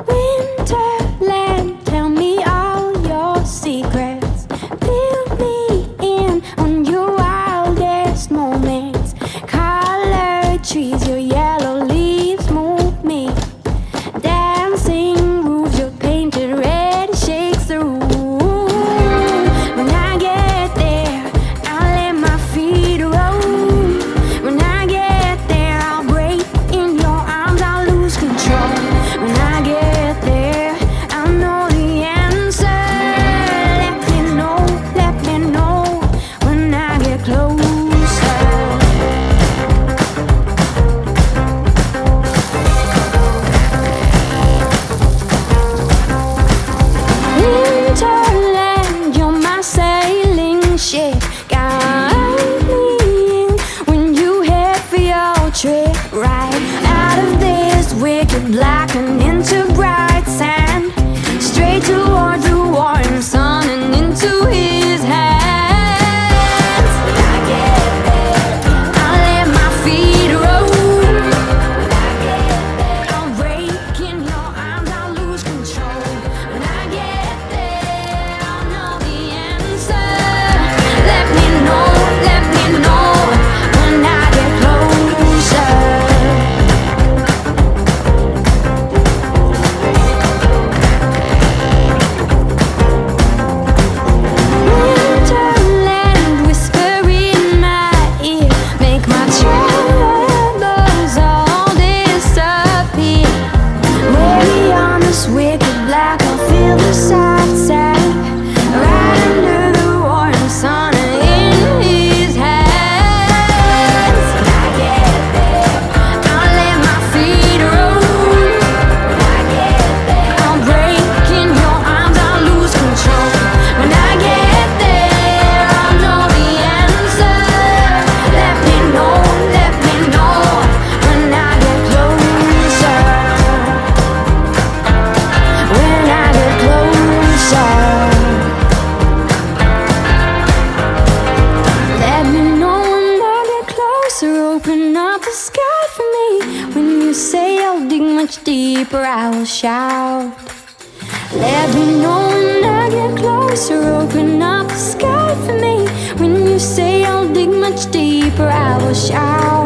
Winterland, tell me all your secrets. Fill me in on your wildest moments. Colored trees, your yellow leaves move me. Dancing roofs, your painted red shakes the room. When I get there, I'll let my feet roam. When I get there, I'll break in your arms, I'll lose control. When I get there, I'll know the answer. Let me know when I get closer. Winterland, you're my sailing ship. Guide me in when you head for your trip. Right out of this wicked black and into bright sand. Straight towards the warm sun and into his hands. When I get there, I'll let my feet roll. When I get there, I'll break in your arms, I'll lose control. When I get there, I'll know the answer. Let me know when I get closer. Winterland, whisper in my ear, make my troubles all disappear. Way on this wicked black, I'll feel the soft sand. Right under the warm sun and in his hands. When I get there, I'll let my feet roll. When I get there, I'll break in your arms, I'll lose control. When I get there, I'll know the answer. Let me know when I get closer. When I get closer. Let me know when I get closer. Open up the sky for me. When you say I'll dig much deeper, I will shout. Let me know when I get closer. Open up the sky for me. When you say I'll dig much deeper, I will shout.